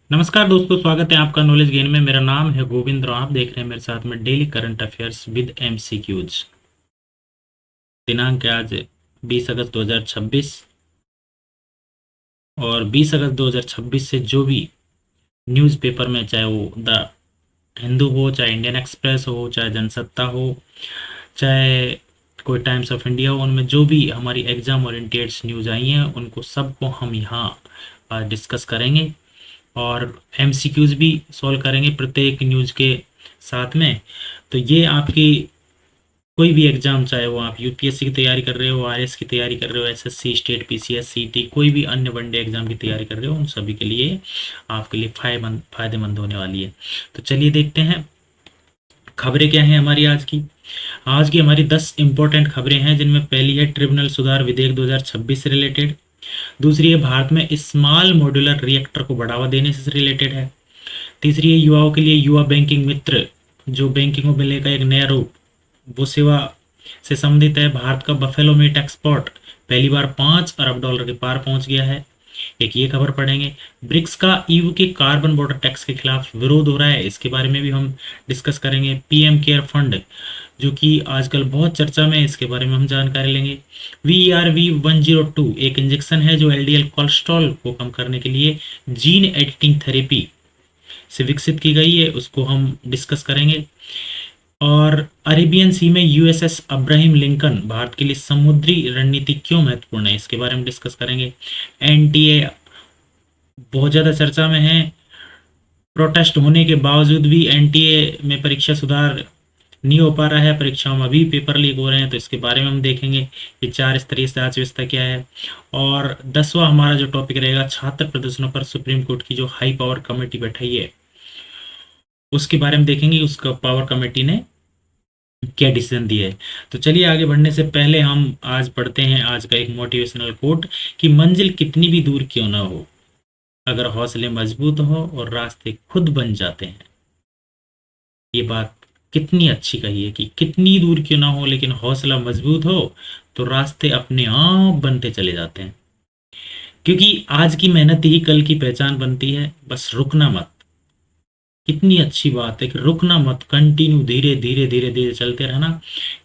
नमस्कार दोस्तों, स्वागत है आपका नॉलेज गेन में। मेरा नाम है गोविंद और आप देख रहे हैं मेरे साथ में daily current affairs with MCQs. दिनांक है आज 20 अगस्त 2026 और 20 अगस्त 2026 से जो भी न्यूज़पेपर में, चाहे वो द हिंदू हो, चाहे इंडियन एक्सप्रेस हो, चाहे जनसत्ता हो, चाहे कोई टाइम्स ऑफ इंडिया हो, उनमें जो भी हमारी एग्जाम ओरिएंटेड न्यूज़ आई हैं उनको सबको हम यहाँ आज डिस्कस करेंगे और एमसीक्यूज भी सॉल्व करेंगे प्रत्येक न्यूज़ के साथ में। तो ये आपकी कोई भी एग्जाम, चाहे वो आप यूपीएससी की तैयारी कर रहे हो, आरएस की तैयारी कर रहे हो, एसएससी, स्टेट, पीसीएस, सीटी, कोई भी अन्य वनडे एग्जाम की तैयारी कर रहे हो, उन सभी के लिए आपके लिए फायदेमंद होने वाली है। तो चलिए देखते हैं खबरें क्या हैं हमारी आज की हमारी 10 इंपॉर्टेंट खबरें हैं, जिनमें पहली है ट्रिब्यूनल सुधार विधेयक 2026 से रिलेटेड। दूसरी है भारत में स्मॉल मॉड्यूलर रिएक्टर को बढ़ावा देने से रिलेटेड है। तीसरी है युवाओं के लिए युवा बैंकिंग मित्र, जो बैंकिंग को मिलेगा एक नया रूप, वो सेवा से संबंधित है। भारत का बफेलो मीट एक्सपोर्ट पहली बार $5 अरब के पार पहुंच गया है। एक ये खबर पढ़ेंगे। ब्रिक्स का ईयू के कार्बन बॉर्डर टैक्स के खिलाफ विरोध हो रहा है, इसके बारे में भी हम डिस्कस करेंगे। पीएम केयर फंड जो कि आजकल बहुत चर्चा में है, इसके बारे में हम जानकारी लेंगे। VRV102 एक इंजेक्शन है जो एलडीएल कोलेस्ट्रॉल को कम करने के लिए जीन एडिटिंग थेरेपी से विकसित की गई है, उसको हम डिस्कस करेंगे। और अरेबियन सी में यूएसएस अब्राहम लिंकन भारत के लिए समुद्री रणनीति क्यों महत्वपूर्ण है, इसके बारे में डिस्कस करेंगे। एनटीए बहुत ज़्यादा चर्चा में है। प्रोटेस्ट होने के बावजूद भी एनटीए में परीक्षा सुधार नहीं हो पा रहा है, परीक्षाओं में अभी पेपर लीक हो रहे हैं, तो इसके बारे में हम देखेंगे कि 4 स्तरीय जांच व्यवस्था क्या है। और 10वां हमारा जो टॉपिक रहेगा, छात्र प्रदर्शनों पर सुप्रीम कोर्ट की जो हाई पावर कमेटी बैठाई है उसके बारे में देखेंगे, उसका पावर कमेटी ने क्या डिसीजन दिया है। तो चलिए आगे बढ़ने से पहले हम आज पढ़ते हैं आज का एक मोटिवेशनल कोट कि मंजिल कितनी भी दूर क्यों ना हो, अगर हौसले मजबूत हो और रास्ते खुद बन जाते हैं। ये बात कितनी अच्छी कही है कि कितनी दूर क्यों ना हो, लेकिन हौसला मजबूत हो तो रास्ते अपने आप बनते चले जाते हैं। क्योंकि आज की मेहनत ही कल की पहचान बनती है, बस रुकना मत। कितनी अच्छी बात है कि रुकना मत, कंटिन्यू, धीरे धीरे धीरे धीरे चलते रहना।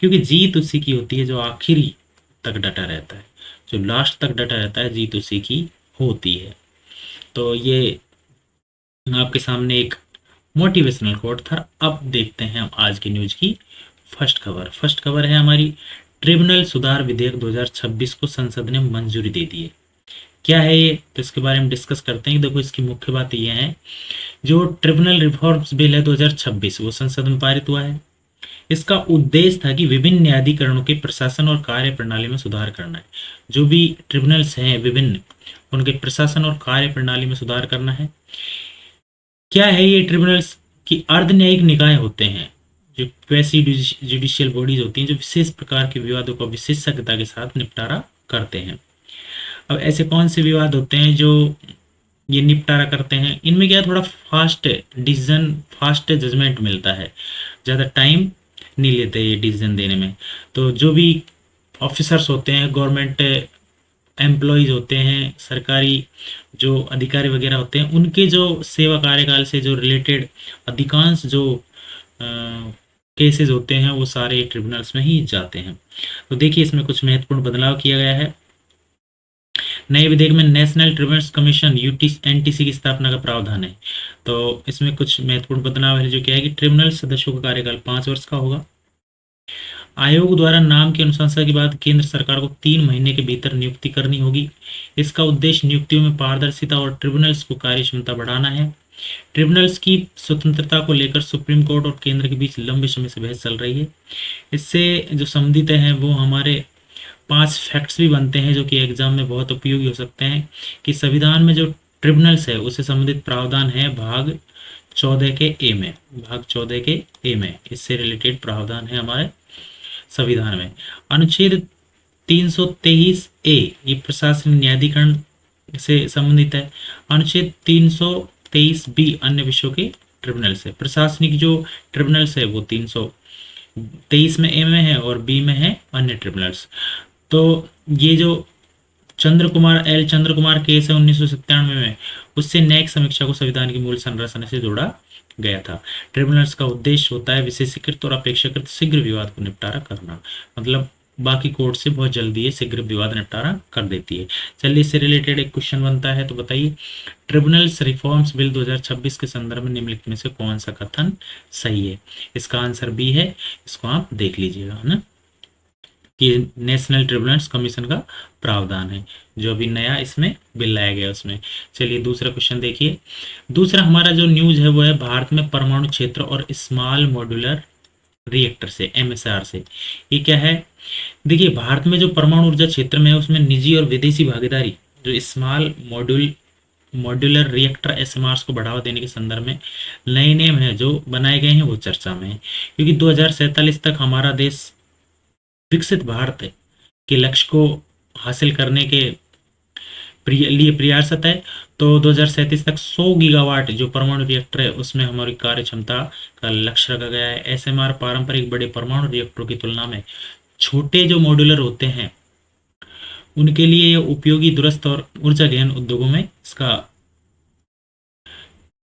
क्योंकि जीत उसी की होती है जो आखिरी तक डटा रहता है, जो लास्ट तक डटा रहता है, जीत उसी की होती है। तो ये आपके सामने एक मोटिवेशनल कोट था। अब देखते हैं हम आज की न्यूज की फर्स्ट खबर है हमारी, ट्रिब्यूनल सुधार विधेयक 2026 को संसद ने मंजूरी दे दी है। क्या है ये, तो इसके बारे में डिस्कस करते हैं। देखो, इसकी मुख्य बात ये है, जो ट्रिब्यूनल रिफॉर्म्स बिल है 2026 वो संसद में पारित हुआ है। इसका उद्देश्य था कि विभिन्न न्यायाधिकरणों के प्रशासन और कार्य प्रणाली में सुधार करना है। जो भी ट्रिब्यूनल्स हैं विभिन्न, उनके प्रशासन और कार्य प्रणाली में सुधार करना है। क्या है ये ट्रिब्यूनल्स की अर्ध न्यायिक निकाय होते हैं, जो वैसी जुडिशियल बॉडीज होती हैं जो विशेष प्रकार के विवादों का विशेषज्ञता के साथ निपटारा करते हैं। अब ऐसे कौन से विवाद होते हैं जो ये निपटारा करते हैं, इनमें क्या है, थोड़ा फास्ट डिसीजन, फास्ट जजमेंट मिलता है, ज़्यादा टाइम नहीं लेते ये डिसीजन देने में। तो जो भी ऑफिसर्स होते हैं, गवर्नमेंट एम्प्लॉयज होते हैं, सरकारी जो अधिकारी वगैरह होते हैं, उनके जो सेवा कार्यकाल से जो रिलेटेड अधिकांश जो केसेस होते हैं वो सारे ट्रिब्यूनल्स में ही जाते हैं। तो देखिए, इसमें कुछ महत्वपूर्ण बदलाव किया गया है। नए विधेयक में national tribunals commission UT NTC की स्थापना का प्रावधान है। तो इसमें कुछ महत्वपूर्ण बदलाव है, जो क्या है कि ट्रिब्यूनल सदस्यों का कार्यकाल 5 वर्ष का होगा। आयोग द्वारा नाम की अनुशंसा के बाद केंद्र सरकार को 3 महीने के भीतर नियुक्ति करनी होगी। इसका उद्देश्य नियुक्तियों में पारदर्शिता और ट्रिब्यूनल्स को कार्यक्षमता बढ़ाना है। ट्रिब्यूनल्स की स्वतंत्रता को लेकर सुप्रीम कोर्ट और केंद्र के बीच लंबे समय से बहस चल रही है। इससे जो संबंधित हैं वो हमारे 5 फैक्ट्स भी बनते हैं, जो कि एग्जाम में बहुत उपयोगी हो सकते हैं। कि संविधान में जो ट्रिब्यूनल्स है उससे संबंधित प्रावधान है भाग 14 के ए में, भाग 14 के ए में इससे रिलेटेड प्रावधान है हमारे संविधान में। अनुच्छेद 323 ए ये प्रशासनिक न्यायाधिकरण से संबंधित है। अनुच्छेद 323 बी अन्य विषयों के ट्रिब्यूनल्स है। प्रशासनिक जो ट्रिब्यूनल्स है वो 323 में ए में है और बी में है अन्य ट्रिब्यूनल्स। तो ये जो चंद्र कुमार केस है 1997 में, उससे न्यायिक समीक्षा को संविधान की मूल संरचना से जोड़ा गया था। ट्रिब्यूनल्स का उद्देश्य होता है विशेषीकृत और अपेक्षाकृत शीघ्र विवाद को निपटारा करना, मतलब बाकी कोर्ट से बहुत जल्दी ये शीघ्र विवाद निपटारा कर देती है। चलिए, इससे रिलेटेड एक क्वेश्चन बनता है, तो बताइए ट्रिब्यूनल्स रिफॉर्म्स बिल 2026 के संदर्भ में निम्नलिखित में से कौन सा कथन सही है? इसका आंसर बी है, इसको आप देख लीजिएगा, है ना, कि नेशनल ट्रिब्यूनल्स कमीशन का प्रावधान है जो अभी नया इसमें बिल लाया गया उसमें। चलिए दूसरा क्वेश्चन देखिए। दूसरा हमारा जो न्यूज है वो है भारत में परमाणु क्षेत्र और स्मॉल मॉड्यूलर रिएक्टर से, एमएसआर से। ये क्या है? देखिए, भारत में जो परमाणु ऊर्जा क्षेत्र में है उसमें निजी और विदेशी भागीदारी, जो स्मॉल मॉड्यूलर रिएक्टर एसएमआर को बढ़ावा देने के संदर्भ में नए नियम है जो बनाए गए हैं वो चर्चा में है, क्योंकि 2047 तक हमारा देश विकसित भारत के लक्ष्य को हासिल करने के लिए प्रयासरत है। तो 2037 तक 100 गीगावाट जो परमाणु रिएक्टर है उसमें हमारी कार्य क्षमता का लक्ष्य रखा गया है। एसएमआर पारंपरिक बड़े परमाणु रिएक्टरों की तुलना में छोटे जो मॉड्यूलर होते हैं उनके लिए ये उपयोगी, दुरुस्त और ऊर्जा गहन उद्योगों में इसका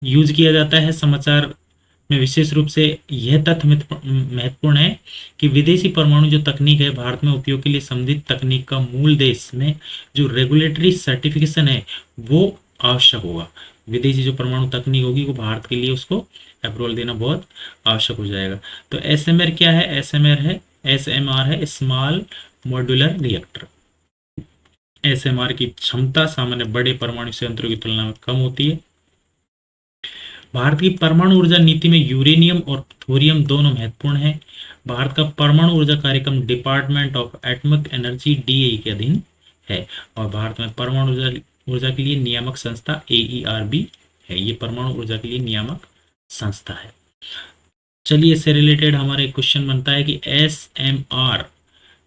यूज किया जाता है। समाचार में विशेष रूप से यह तथ्य महत्वपूर्ण है कि विदेशी परमाणु जो तकनीक है भारत में उपयोग के लिए संबंधित तकनीक का मूल देश में जो रेगुलेटरी सर्टिफिकेशन है वो आवश्यक होगा। विदेशी जो परमाणु तकनीक होगी वो भारत के लिए उसको अप्रूवल देना बहुत आवश्यक हो जाएगा। तो एसएमआर क्या है? एसएमआर है स्मॉल मॉड्यूलर रिएक्टर। एसएमआर की क्षमता सामान्य बड़े परमाणु संयंत्रों की तुलना में कम होती है। भारत की परमाणु ऊर्जा नीति में यूरेनियम और थोरियम दोनों महत्वपूर्ण है। भारत का परमाणु ऊर्जा कार्यक्रम department of atomic energy DAE के अधीन है और भारत में परमाणु ऊर्जा के लिए नियामक संस्था एईआरबी है। ये परमाणु ऊर्जा के लिए नियामक संस्था है। चलिए, इससे रिलेटेड हमारा एक क्वेश्चन बनता है कि एसएमआर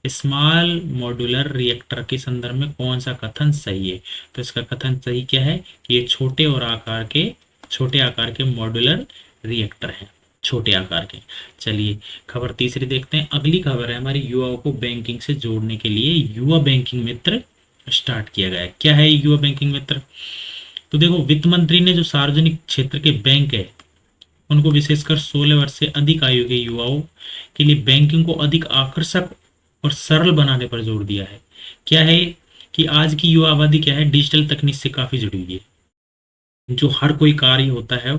स्मॉल मॉड्यूलर रिएक्टर के संदर्भ में कौन सा कथन सही है? तो इसका कथन सही क्या है कि ये छोटे आकार के मॉड्यूलर रिएक्टर हैं, छोटे आकार के। चलिए खबर तीसरी देखते हैं। अगली खबर है हमारी, युवाओं को बैंकिंग से जोड़ने के लिए युवा बैंकिंग मित्र स्टार्ट किया गया है। क्या है युवा बैंकिंग मित्र? तो देखो, वित्त मंत्री ने जो सार्वजनिक क्षेत्र के बैंक है उनको विशेषकर 16 वर्ष से अधिक आयु के युवाओं के लिए बैंकिंग को अधिक आकर्षक और सरल बनाने पर जोर दिया है। क्या है कि आज की युवा आबादी क्या है, डिजिटल तकनीक से काफी जुड़ी हुई है। जो हर कोई कार्य होता है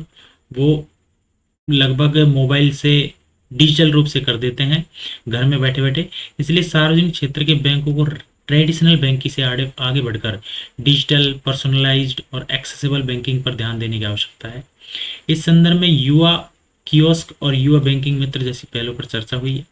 वो लगभग मोबाइल से डिजिटल रूप से कर देते हैं घर में बैठे बैठे। इसलिए सार्वजनिक क्षेत्र के बैंकों को ट्रेडिशनल बैंकिंग से आगे बढ़कर डिजिटल, पर्सनलाइज्ड और एक्सेसिबल बैंकिंग पर ध्यान देने की आवश्यकता है। इस संदर्भ में युवा कियोस्क और युवा बैंकिंग मित्र जैसी पहलों पर चर्चा हुई है।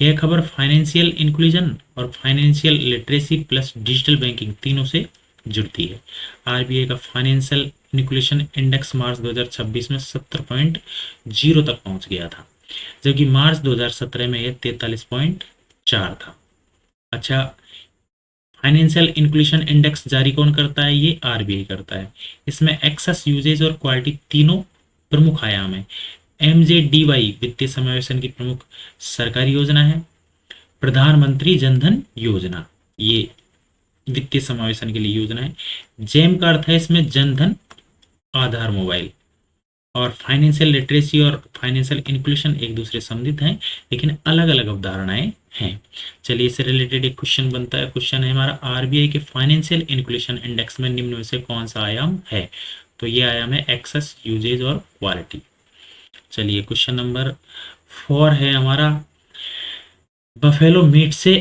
यह खबर फाइनेंशियल इंक्लूजन और financial literacy plus digital banking तीनों से जुड़ती है। आरबीआई का फाइनेंशियल इंक्लूजन इंडेक्स मार्च 2026 में 70.0 तक पहुंच गया था, जबकि मार्च 2017 में यह 43.4 था। अच्छा, फाइनेंशियल इंक्लूजन इंडेक्स जारी कौन करता है? ये आरबीआई करता है। इसमें एक्सेस, यूजेज और क्वालिटी तीनों प्रमुख आयाम है। एमजेडीवाई वित्तीय समावेशन की प्रमुख सरकारी योजना है। प्रधानमंत्री जनधन योजना ये वित्तीय समावेशन के लिए योजना है। जेम का अर्थ है इसमें जनधन आधार मोबाइल। और फाइनेंशियल लिटरेसी और फाइनेंशियल इंक्लूजन एक दूसरे संबंधित हैं लेकिन अलग अलग अवधारणाएं हैं। चलिए, इससे रिलेटेड एक क्वेश्चन बनता है। क्वेश्चन है हमारा, आरबीआई के फाइनेंशियल इंक्लूजन इंडेक्स में निम्न में से कौन सा आयाम है? तो ये आयाम है एक्सेस, यूजेज और क्वालिटी। चलिए, क्वेश्चन नंबर 4 है हमारा बफेलो मीट से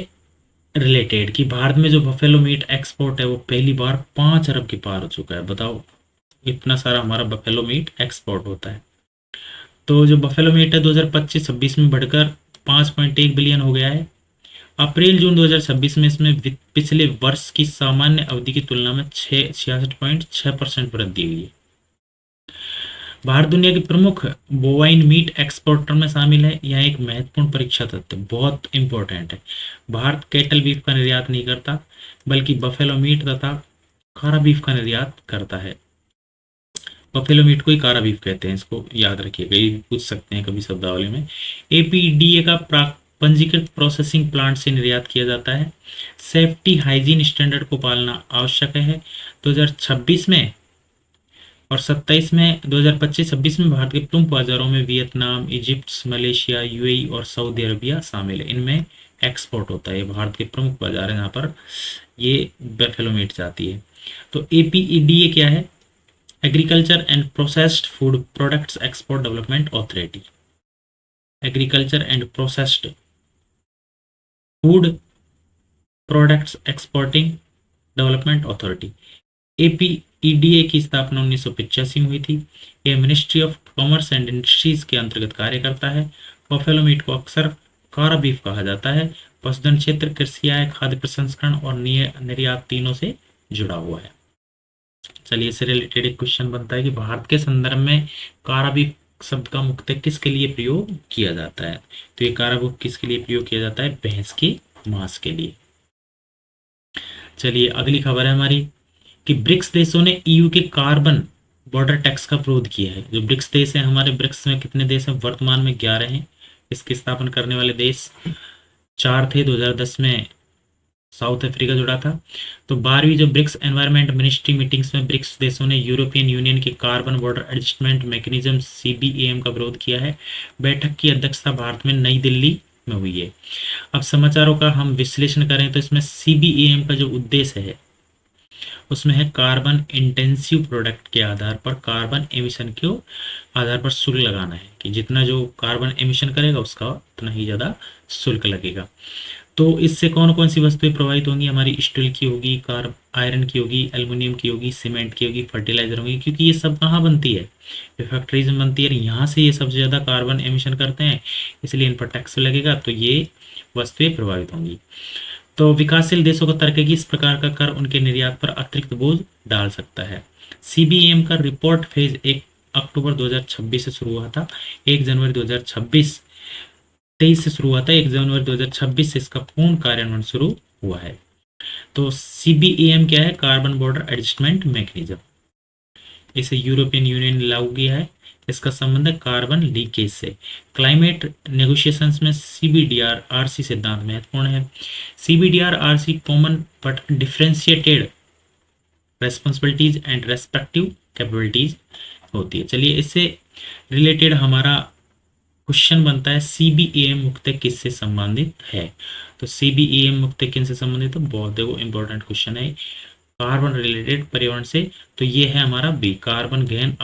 रिलेटेड, कि भारत में जो बफेलो मीट एक्सपोर्ट है वो पहली बार 5 अरब के पार हो चुका है। बताओ, इतना सारा हमारा बफेलो मीट एक्सपोर्ट होता है। तो जो बफेलो मीट है 2025-26 में बढ़कर 5.1 बिलियन हो गया है। अप्रैल जून 2026 में इसमें पिछले वर्ष की सामान्य अवधि की तुलना में 66.6% वृद्धि हुई है। भारत दुनिया के प्रमुख बोवाइन मीट एक्सपोर्टर में शामिल है। यह एक महत्वपूर्ण परीक्षा तथ्य, बहुत इंपॉर्टेंट है। भारत कैटल बीफ का निर्यात नहीं करता बल्कि बफेलो मीट तथा कारा बीफ का निर्यात करता है। बफेलो मीट को ही कारा बीफ कहते हैं, इसको याद रखिएगा, ये पूछ सकते हैं कभी शब्दावली में। एपीडीए का पंजीकृत प्रोसेसिंग प्लांट से निर्यात किया जाता है। सेफ्टी हाइजीन स्टैंडर्ड को पालना आवश्यक है। 2026 में और 27 में 2025-26 में भारत के प्रमुख बाजारों में वियतनाम, इजिप्ट, मलेशिया, यूएई और सऊदी अरबिया शामिल है। इनमें एक्सपोर्ट होता है। ये भारत के प्रमुख बाजार हैं, यहाँ पर ये बेफेलो मीट जाती है। तो एपीईडीए क्या है? Agriculture and processed food products export development authority. Agriculture and processed food products exporting development authority. APEDA की स्थापना 1985 में हुई थी। यह ministry of commerce and industries के अंतर्गत कार्य करता है। बफेलो मीट को अक्सर कारा बीफ कहा जाता है। पशुधन क्षेत्र, कृषि आय, खाद्य प्रसंस्करण और निर्यात तीनों से जुड़ा हुआ है। चलिए, इससे रिलेटेड एक क्वेश्चन बनता है कि भारत के संदर्भ में कारा बीफ शब्द का मुख्यतः किसके लिए प्रयोग किया जाता है? तो ये कारा बीफ किसके लिए प्रयोग किया जाता है? भैंस के मांस के लिए। चलिए, अगली खबर है हमारी कि ब्रिक्स देशों ने ईयू के कार्बन बॉर्डर टैक्स का विरोध किया है। जो ब्रिक्स देश है हमारे, ब्रिक्स में कितने देश हैं? वर्तमान में 11 हैं। इसकी स्थापना करने वाले देश 4 थे। 2010 में साउथ अफ्रीका जुड़ा था। तो 12वीं जो ब्रिक्स एनवायरमेंट मिनिस्ट्री मीटिंग्स में ब्रिक्स देशों ने यूरोपियन यूनियन के carbon border adjustment mechanism CBM का विरोध किया है। बैठक की अध्यक्षता भारत में नई दिल्ली में हुई है। अब समाचारों का हम विश्लेषण करें तो इसमें सीबीएम का जो उद्देश्य है उसमें है कार्बन इंटेंसिव प्रोडक्ट के आधार पर कार्बन एमिशन के आधार पर शुल्क लगाना है कि जितना जो कार्बन एमिशन करेगा उसका उतना ही ज़्यादा शुल्क लगेगा। तो इससे कौन कौन सी वस्तुएं प्रभावित होंगी? हमारी स्टील की होगी, आयरन की होगी, एल्युमिनियम की होगी, सीमेंट की होगी, फर्टिलाइजर होगी, क्योंकि ये सब कहाँ बनती है? ये फैक्ट्रीज में बनती है। यहाँ से ये सबसे ज़्यादा कार्बन एमिशन करते हैं, इसलिए इन पर टैक्स लगेगा, तो ये वस्तुएं प्रभावित होंगी। तो विकासशील देशों का तर्क है कि इस प्रकार का कर उनके निर्यात पर अतिरिक्त बोझ डाल सकता है। सीबीएम का रिपोर्ट फेज 1 अक्टूबर 2026 से शुरू हुआ था। 1 जनवरी 2023 से शुरू हुआ था। 1 जनवरी 2026 से इसका पूर्ण कार्यान्वयन शुरू हुआ है। तो सीबीएम क्या है? Carbon border adjustment mechanism. इसे यूरोपियन यूनियन ने लागू किया है। इसका संबंध है कार्बन लीकेज से। क्लाइमेट नेगोशिएशंस में सीबीडीआर आरसी सिद्धांत महत्वपूर्ण है। CBDR RC common but differentiated responsibilities and respective capabilities होती है। चलिए, इससे रिलेटेड हमारा क्वेश्चन बनता है सीबीएम मुख्यतः किससे संबंधित है? तो सीबीएम मुख्यतः किनसे संबंधित है? बहुत देखो इंपॉर्टेंट क्वेश्चन है, कार्बन रिलेटेड पर्यावरण से। तो ये है हमारा बी, कार्बन गहन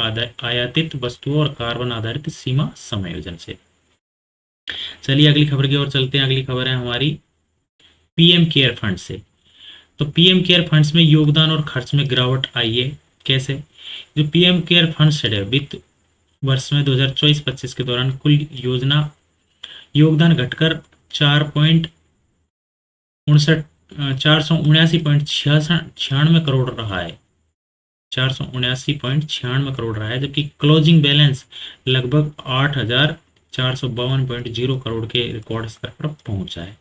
आयातित वस्तुओं और कार्बन आधारित सीमा समायोजन से। चलिए, अगली खबर की ओर चलते हैं। अगली खबर है हमारी पीएम केयर फंड से। तो पीएम केयर फंड्स में योगदान और खर्च में गिरावट आई है। कैसे? जो पीएम केयर फंड है, वित्त वर्ष में 2024-25 के दौरान कुल योगदान घटकर 479.96 करोड़ रहा है। 479.96 करोड़ रहा है, जबकि क्लोजिंग बैलेंस लगभग 8,452.0 करोड़ के रिकॉर्ड स्तर पर पहुंचा है।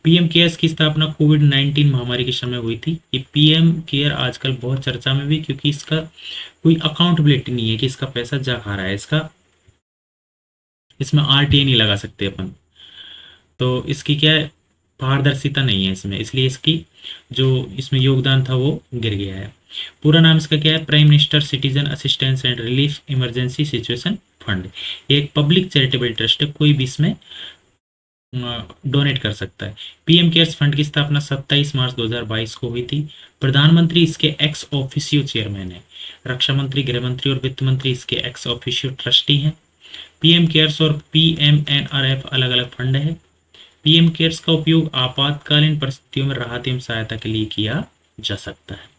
पीएम केयर्स की स्थापना कोविड-19 महामारी के समय हुई थी। ये पीएम केयर आजकल बहुत चर्चा में भी, क्योंकि इसका कोई अकाउंटेबिलिटी नहीं है कि इसका पैसा जा खा रहा है। इसमें आरटीए नहीं लगा सकते अपन, तो इसकी क्या है, पारदर्शिता नहीं है इसमें, इसलिए इसकी जो इसमें योगदान था वो गिर गया है। पूरा नाम इसका क्या है? Prime minister citizen assistance and relief emergency situation fund. ये एक पब्लिक चैरिटेबल ट्रस्ट है, कोई भी इसमें डोनेट कर सकता है। पीएम केयर्स फंड की स्थापना 27 मार्च 2022 को हुई थी। प्रधानमंत्री इसके एक्स ऑफिशियो चेयरमैन है। रक्षा मंत्री, गृह मंत्री और वित्त मंत्री इसके एक्स ऑफिशियो ट्रस्टी हैं। पीएम केयर्स और पीएमएनआरएफ अलग अलग फंड है। पीएम केयर्स का उपयोग आपातकालीन परिस्थितियों में राहत एवं सहायता के लिए किया जा सकता है।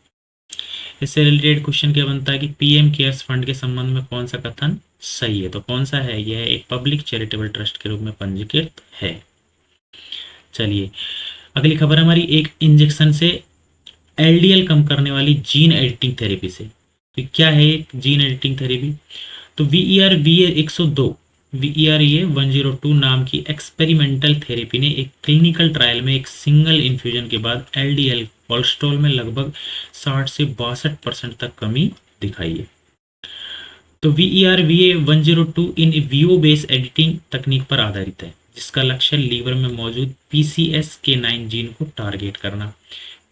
इससे रिलेटेड क्वेश्चन क्या बनता है कि पीएम केयर्स फंड के संबंध में कौन सा कथन सही है? तो कौन सा है? यह एक पब्लिक चैरिटेबल ट्रस्ट के रूप में पंजीकृत है। चलिए, अगली खबर हमारी एक इंजेक्शन से एलडीएल कम करने वाली जीन एडिटिंग थेरेपी से। तो क्या है जीन एडिटिंग थेरेपी? तो VER-102 नाम की एक्सपेरिमेंटल थेरेपी ने एक क्लिनिकल ट्रायल में एक सिंगल इन्फ्यूजन के बाद एलडीएल कोलेस्ट्रॉल में लगभग 60 से 62% तक कमी दिखाई है। तो VER-102 in vivo base editing तकनीक पर आधारित है। जिसका लक्ष्य लीवर में मौजूद PCSK9 जीन को टारगेट करना।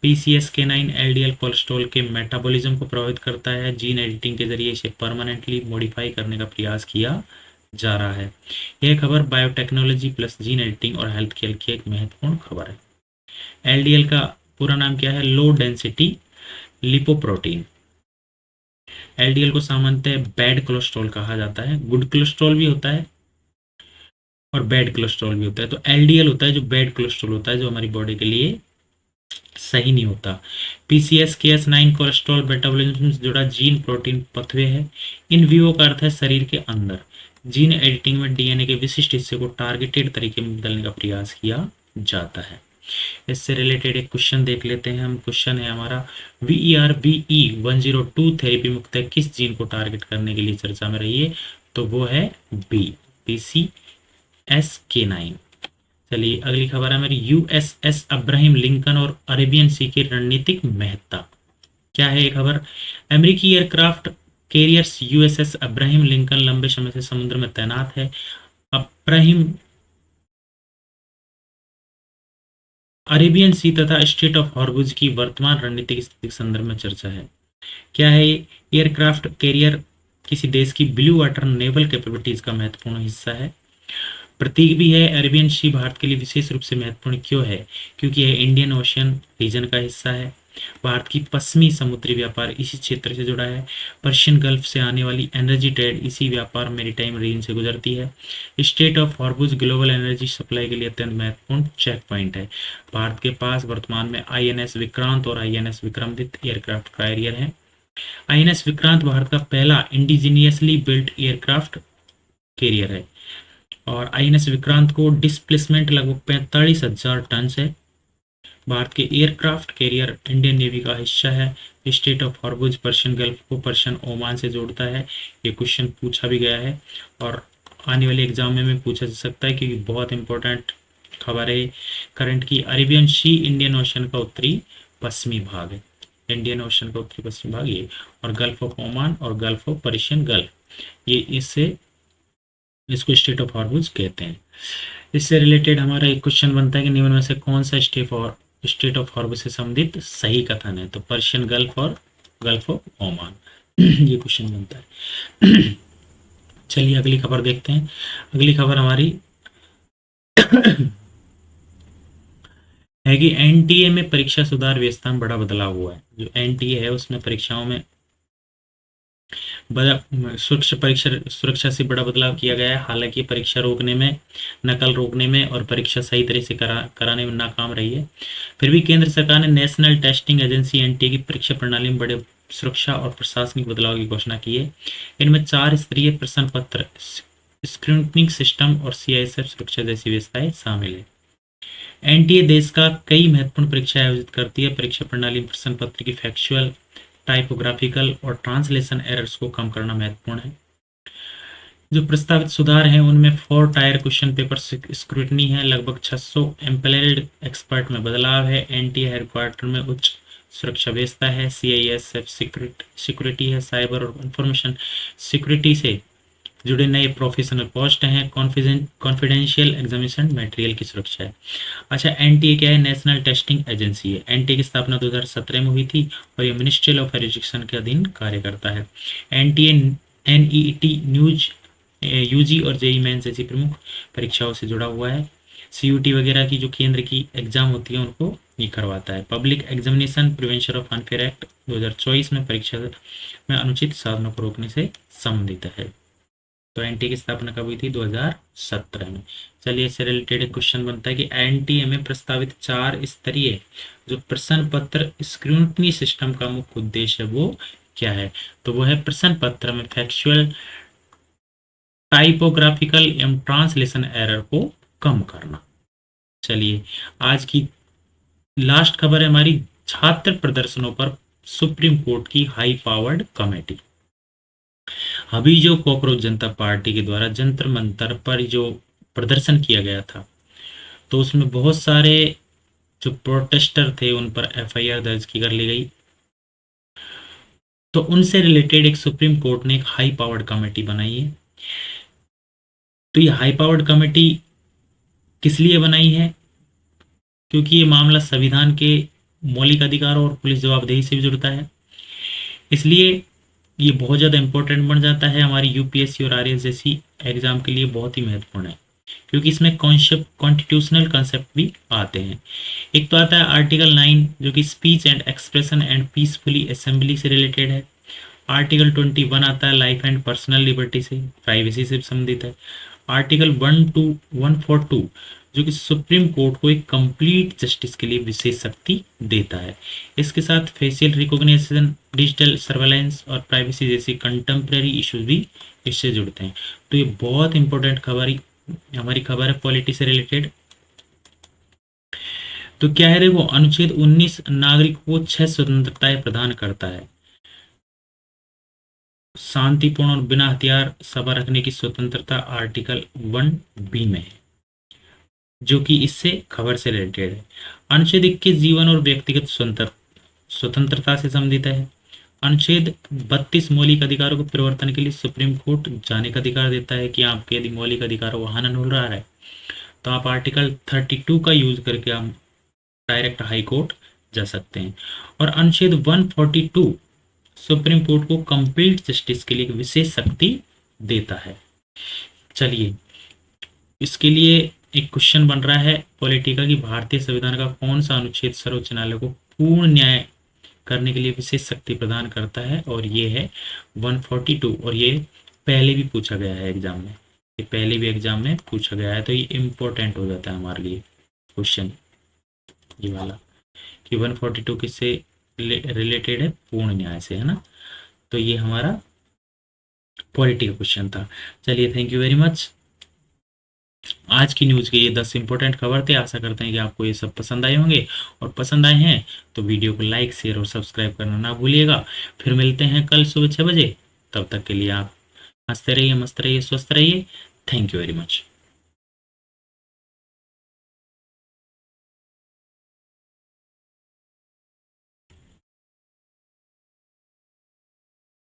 PCSK9 LDL कोलेस्ट्रॉल के मेटाबॉलिज्म को प्रभावित करता है। जीन एडिटिंग के जरिए इसे परमानेंटली मॉडिफाई करने का प्रयास किया जा रहा है। यह खबर बायोटेक्नोलॉजी प्लस जीन एडिटिंग और हेल्थ केयर की एक महत्वपूर्ण खबर है। LDL का पूरा नाम क्या है? Low density lipoprotein. LDL को सामान्यतः बैड कोलेस्ट्रॉल कहा जाता है। गुड कोलेस्ट्रॉल भी होता है और बैड कोलेस्ट्रॉल भी होता है। तो LDL होता है जो बैड कोलेस्ट्रॉल होता है, जो हमारी बॉडी के लिए सही नहीं होता। PCSK9 कोलेस्ट्रॉल मेटाबॉलिज्म से जुड़ा जीन प्रोटीन पथवे है। इन विवो का अर्थ है शरीर के अंदर। जीन एडिटिंग में DNA के विशिष्ट हिस्से को टारगेटेड तरीके में बदलने का प्रयास किया जाता है। इससे रिलेटेड एक क्वेश्चन देख लेते हैं हम। क्वेश्चन है हमारा, VERBE102 थेरेपी मुख्यतः किस जीन को टारगेट करने के लिए चर्चा में रही है? तो वो है बी, PCSK9। चलिए अगली खबर है मेरी, USS अब्राहम लिंकन और अरेबियन सी की रणनीतिक महत्ता। क्या है ये खबर? अमेरिकी aircraft carriers USS Abraham Lincoln लंबे समय से समुद्र में तैनात है। अब्राहम अरेबियन सी तथा स्टेट ऑफ हॉर्मुज की वर्तमान रणनीतिक स्थिति के संदर्भ में चर्चा है। क्या है? एयरक्राफ्ट कैरियर किसी देश की ब्लू वाटर नेवल कैपेबिलिटीज का महत्वपूर्ण हिस्सा है। प्रतीक भी है। अरेबियन सी भारत के लिए विशेष रूप से महत्वपूर्ण क्यों है? क्योंकि यह इंडियन ओशियन रीजन का हिस्सा है। भारत की पश्चिमी समुद्री व्यापार इसी क्षेत्र से जुड़ा है। पर्शियन गल्फ से आने वाली एनर्जी ट्रेड इसी व्यापार मेरीटाइम रीजन से गुजरती है। State of Hormuz global energy supply के लिए अत्यंत महत्वपूर्ण चेक पॉइंट है। भारत के पास वर्तमान में INS विक्रांत और INS विक्रमादित्य एयरक्राफ्ट कैरियर है। INS विक्रांत भारत का पहला इंडिजीनियसली बिल्ट एयरक्राफ्ट कैरियर है और INS विक्रांत को डिस्प्लेसमेंट लगभग 45,000 टन है। भारत के एयरक्राफ्ट कैरियर इंडियन नेवी का हिस्सा है। State of Hormuz Persian gulf को पर्शियन ओमान से जोड़ता है। ये क्वेश्चन पूछा भी गया है और आने वाले एग्जाम में पूछा जा सकता है क्योंकि बहुत इंपॉर्टेंट खबर है करंट की। अरेबियन सी इंडियन ओशन का उत्तरी पश्चिमी भाग है। इंडियन ओशन का उत्तरी पश्चिमी भाग ये, और गल्फ ऑफ ओमान और गल्फ ऑफ पर्शियन गल्फ, ये इससे इसको स्टेट ऑफ हॉर्मुज कहते हैं। इससे रिलेटेड हमारा एक क्वेश्चन बनता है कि निम्न में से कौन सा स्टेट ऑफ हॉर्मुज से संबंधित सही कथन है? तो पर्शियन गल्फ और गल्फ ऑफ ओमान ये क्वेश्चन बनता है। चलिए अगली खबर देखते हैं। अगली खबर हमारी है कि NTA में परीक्षा सुधार व्यवस्था में बड़ा बदलाव हुआ है। जो NTA है उसमें परीक्षाओं में सुरक्षा से बड़ा बदलाव किया गया है। हालांकि परीक्षा रोकने में, नकल रोकने में और परीक्षा सही तरह से कराने में नाकाम रही है, फिर भी केंद्र सरकार ने नेशनल टेस्टिंग एजेंसी NTA की परीक्षा प्रणाली में बड़े सुरक्षा और प्रशासनिक बदलाव की घोषणा की है। इनमें 4 स्तरीय प्रश्न पत्र, स्क्रूटनिंग सिस्टम और CISF सुरक्षा जैसी व्यवस्थाएं शामिल है। NTA देश का कई महत्वपूर्ण परीक्षा आयोजित करती है। परीक्षा प्रणाली में प्रश्न पत्र की फैक्चुअल, टाइपोग्राफिकल और ट्रांसलेशन एरर्स को कम करना महत्वपूर्ण है। जो प्रस्तावित सुधार हैं उनमें 4 टायर क्वेश्चन पेपर स्क्रूटनी है। लगभग 600 एम्पैनल्ड एक्सपर्ट में बदलाव है। NTA हेडक्वार्टर में उच्च सुरक्षा व्यवस्था है। CISF सिक्योरिटी है। साइबर और इंफॉर्मेशन सिक्योरिटी से जुड़े नए प्रोफेशनल पोस्ट हैं। कॉन्फिडेंशियल एग्जामिनेशन मटेरियल की सुरक्षा है। अच्छा, NTA क्या है? नेशनल टेस्टिंग एजेंसी है। NTA की स्थापना 2017 में हुई थी और ये मिनिस्ट्री ऑफ एजुकेशन के अधीन कार्य करता है। NTA NEET न्यूज UG और JEE मेंस जैसी प्रमुख परीक्षाओं से जुड़ा हुआ है। CUT वगैरह की जो केंद्र की एग्जाम होती है उनको ये करवाता है। Public examination prevention of unfair act 2024 में परीक्षा में अनुचित साधनों को रोकने से संबंधित है। तो NTA की स्थापना कब हुई थी? 2017 में। चलिए इससे रिलेटेड एक क्वेश्चन बनता है कि NTA में प्रस्तावित 4 स्तरीय जो प्रश्न पत्र स्क्रूटनी सिस्टम का मुख्य उद्देश्य है वो क्या है? तो वो है प्रश्न पत्र में फैक्चुअल, टाइपोग्राफिकल एवं ट्रांसलेशन एरर को कम करना। चलिए आज की लास्ट खबर है हमारी, छात्र प्रदर्शनों पर सुप्रीम कोर्ट की हाई पावर्ड कमेटी। अभी जो कॉकरोच जनता पार्टी के द्वारा जंतर मंतर पर जो प्रदर्शन किया गया था, तो उसमें बहुत सारे जो प्रोटेस्टर थे उन पर FIR दर्ज की कर ली गई। तो उनसे रिलेटेड एक सुप्रीम कोर्ट ने एक हाई पावर्ड कमेटी बनाई है। तो ये हाई पावर्ड कमेटी किस लिए बनाई है? क्योंकि ये मामला संविधान के मौलिक अधिकारों और पुलिस जवाबदेही से भी जुड़ता है, इसलिए ये बहुत ज़्यादा इंपॉर्टेंट बन जाता है हमारी यूपीएससी और आरएस जैसी एग्जाम के लिए, बहुत ही महत्वपूर्ण है, क्योंकि इसमें कॉन्सेप्ट कॉन्स्टिट्यूशनल कंसेप्ट भी आते हैं। एक तो आता है आर्टिकल 9 जो कि speech and expression and peacefully assembly से रिलेटेड है। आर्टिकल 21 आता है लाइफ एंड पर्सनल लिबर्टी से, प्राइवेसी से संबंधित है। आर्टिकल 1 टू 142 जो कि सुप्रीम कोर्ट को एक कंप्लीट जस्टिस के लिए विशेष शक्ति देता है। इसके साथ फेशियल रिकॉग्निशन, डिजिटल सर्वेलेंस और प्राइवेसी जैसी कंटेम्प्रेरी इश्यूज भी इससे जुड़ते हैं। तो ये बहुत इंपॉर्टेंट हमारी खबर है पॉलिटी से रिलेटेड। तो क्या है, देखो, अनुच्छेद 19 नागरिकों को 6 स्वतंत्रताएं प्रदान करता है। शांतिपूर्ण और बिना हथियार सभा रखने की स्वतंत्रता आर्टिकल 1 बी में है, जो कि इससे खबर से रिलेटेड है। अनुच्छेद 21 जीवन और व्यक्तिगत स्वतंत्रता से संबंधित है। अनुच्छेद 32 मौलिक अधिकारों के परिवर्तन के लिए सुप्रीम कोर्ट जाने का अधिकार देता है कि आपके यदि मौलिक अधिकारों का हनन हो रहा है तो आप आर्टिकल 32 का यूज करके आप डायरेक्ट हाई कोर्ट जा सकते हैं। और अनुच्छेद 142 सुप्रीम कोर्ट को कंप्लीट जस्टिस के लिए एक विशेष शक्ति देता है। चलिए, इसके लिए एक क्वेश्चन बन रहा है पॉलिटी का कि भारतीय संविधान का कौन सा अनुच्छेद सर्वोच्च न्यायालय को पूर्ण न्याय करने के लिए विशेष शक्ति प्रदान करता है, और ये है 142। और ये पहले भी पूछा गया है एग्जाम में, ये पहले भी एग्जाम में पूछा गया है, तो ये इम्पोर्टेंट हो जाता है हमारे लिए क्वेश्चन ये वाला कि 142 किससे रिलेटेड है, पूर्ण न्याय से, है ना। तो ये हमारा पॉलिटी का क्वेश्चन था। चलिए, थैंक यू वेरी मच। आज की न्यूज़ के ये 10 इंपॉर्टेंट खबर थे। आशा करते हैं कि आपको ये सब पसंद आए होंगे, और पसंद आए हैं तो वीडियो को लाइक, शेयर और सब्सक्राइब करना ना भूलिएगा। फिर मिलते हैं कल सुबह 6 बजे। तब तक के लिए आप हंसते रहिए, मस्त रहिए, स्वस्थ रहिए। Thank you very much.